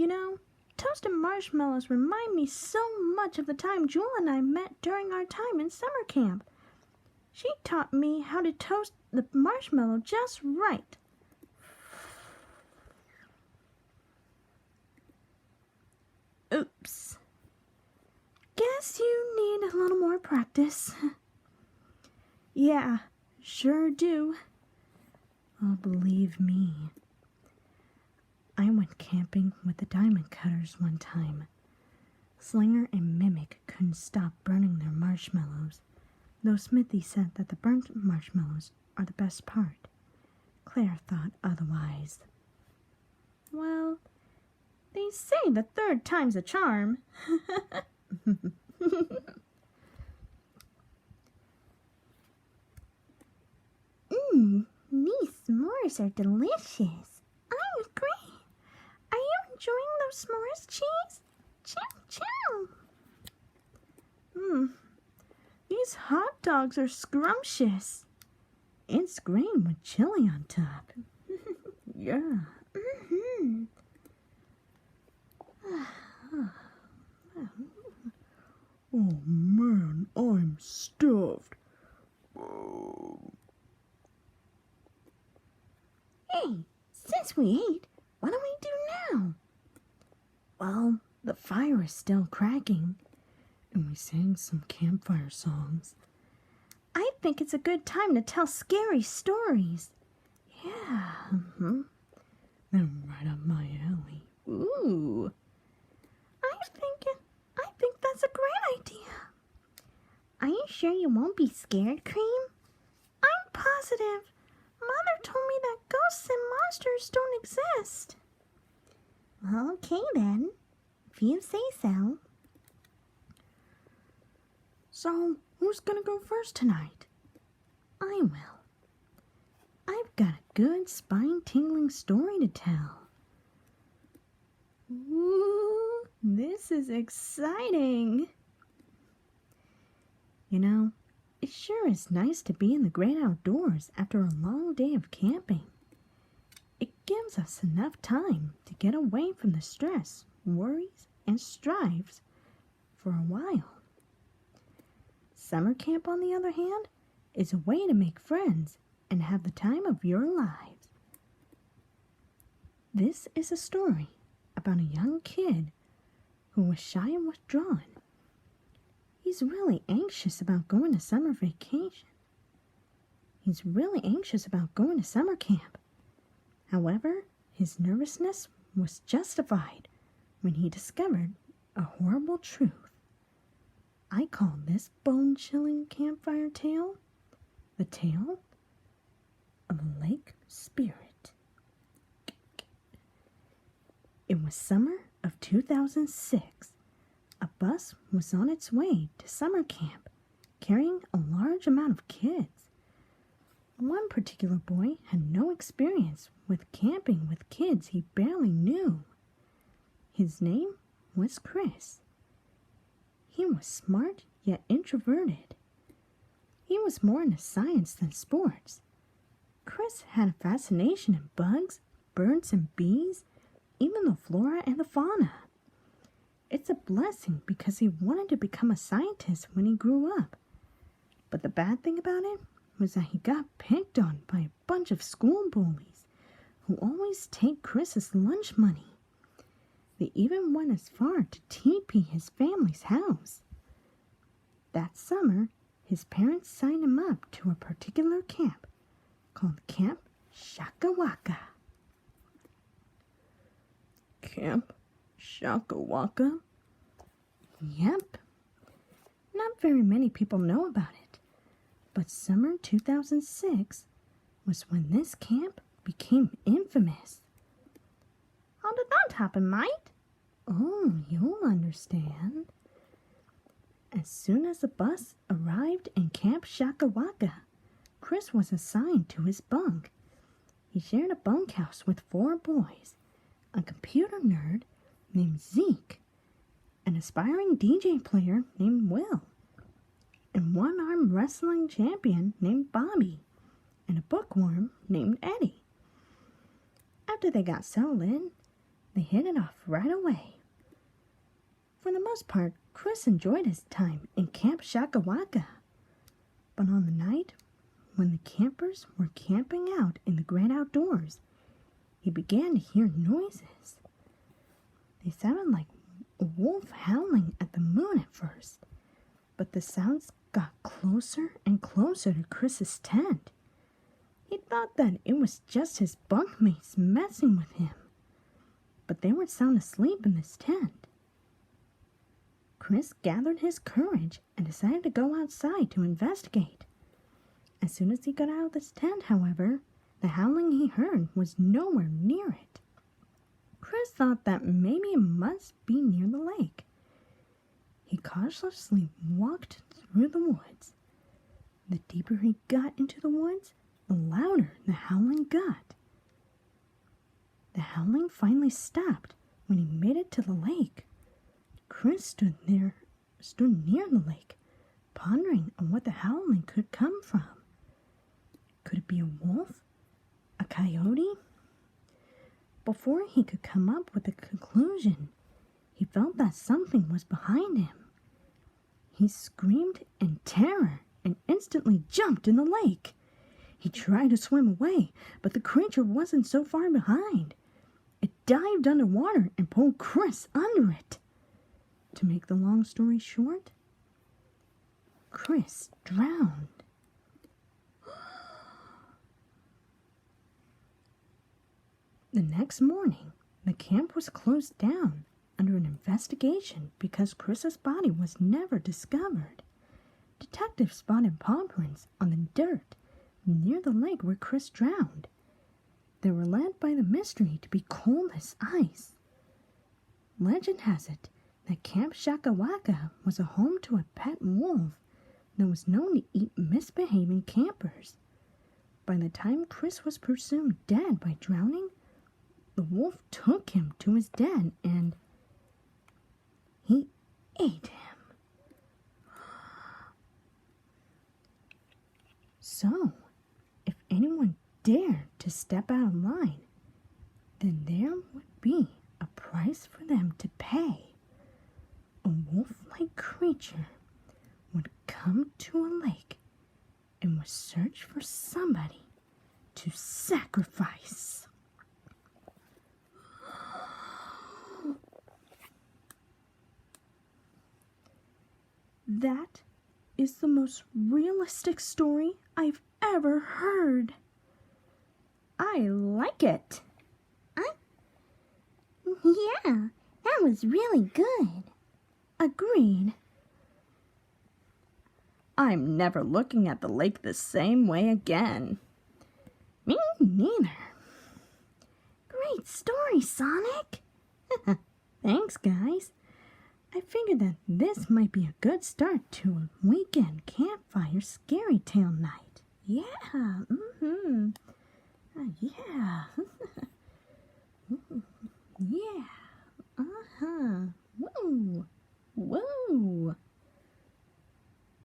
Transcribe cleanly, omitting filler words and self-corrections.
You know, toasted marshmallows remind me so much of the time Jewel and I met during our time in summer camp. She taught me how to toast the marshmallow just right. Oops. Guess you need a little more practice. Yeah, sure do. Oh, believe me. I went camping with the diamond cutters one time. Slinger and Mimic couldn't stop burning their marshmallows, though Smithy said that the burnt marshmallows are the best part. Claire thought otherwise. Well, they say the third time's a charm. These s'mores are delicious. I agree. Are you enjoying those s'mores, Cheese? Chow, chow. These hot dogs are scrumptious. It's great with chili on top. Yeah. Oh man, I'm stuffed. Hey, since we ate, what do we do now? Well, the fire is still cracking, and we sang some campfire songs. I think it's a good time to tell scary stories. Yeah, they're right up my alley. Ooh. I think that's a great idea. Are you sure you won't be scared, Cream? I'm positive. Mother told me that ghosts and monsters don't exist. Okay then, if you say so. So, who's gonna go first tonight? I will. I've got a good spine-tingling story to tell. Ooh, this is exciting. You know, it sure is nice to be in the great outdoors after a long day of camping. It gives us enough time to get away from the stress, worries, and strives for a while. Summer camp, on the other hand, is a way to make friends and have the time of your lives. This is a story about a young kid who was shy and withdrawn. He's really anxious about going to summer vacation. He's really anxious about going to summer camp. However, his nervousness was justified when he discovered a horrible truth. I call this bone-chilling campfire tale the tale of a lake spirit. It was summer of 2006. A bus was on its way to summer camp, carrying a large amount of kids. One particular boy had no experience with camping with kids he barely knew. His name was Chris. He was smart yet introverted. He was more into science than sports. Chris had a fascination in bugs, birds, and bees, even the flora and the fauna. It's a blessing because he wanted to become a scientist when he grew up. But the bad thing about it was that he got picked on by a bunch of school bullies who always take Chris's lunch money. They even went as far to TP his family's house. That summer, his parents signed him up to a particular camp called Camp Shakawaka. Camp Shakawaka? Yep. Not very many people know about it, but summer 2006 was when this camp became infamous. How did that happen, mate? Oh, you'll understand. As soon as the bus arrived in Camp Shakawaka, Chris was assigned to his bunk. He shared a bunkhouse with 4 boys, a computer nerd named Zeke, an aspiring DJ player named Will, and one-arm wrestling champion named Bobby, and a bookworm named Eddie. After they got settled in, They hit it off right away. For the most part, Chris enjoyed his time in Camp Shakawaka. But on the night when the campers were camping out in the great outdoors, he began to hear noises. They sounded like a wolf howling at the moon at first, but the sounds got closer and closer to Chris's tent. He thought that it was just his bunkmates messing with him, but they were sound asleep in this tent. Chris gathered his courage and decided to go outside to investigate. As soon as he got out of this tent, however, the howling he heard was nowhere near it. Chris thought that maybe it must be near the lake. He cautiously walked through the woods. The deeper he got into the woods, the louder the howling got. The howling finally stopped when he made it to the lake. Chris stood near the lake, pondering on what the howling could come from. Could it be a wolf? A coyote? Before he could come up with a conclusion, he felt that something was behind him. He screamed in terror and instantly jumped in the lake. He tried to swim away, but the creature wasn't so far behind. It dived underwater and pulled Chris under it. To make the long story short, Chris drowned. The next morning, the camp was closed down under an investigation because Chris's body was never discovered. Detectives spotted paw prints on the dirt near the lake where Chris drowned. They were led by the mystery to be cold as ice. Legend has it that Camp Shakawaka was a home to a pet wolf that was known to eat misbehaving campers. By the time Chris was presumed dead by drowning, the wolf took him to his den and he ate him. So, if anyone dared to step out of line, then there would be a price for them to pay. A wolf-like creature would come to a lake and would search for somebody to sacrifice. That is the most realistic story I've ever heard. I like it. Yeah, that was really good. Agreed. I'm never looking at the lake the same way again. Me neither. Great story, Sonic. Thanks, guys. I figured that this might be a good start to a weekend campfire scary tale night. Yeah, yeah. Yeah, Woo, woo.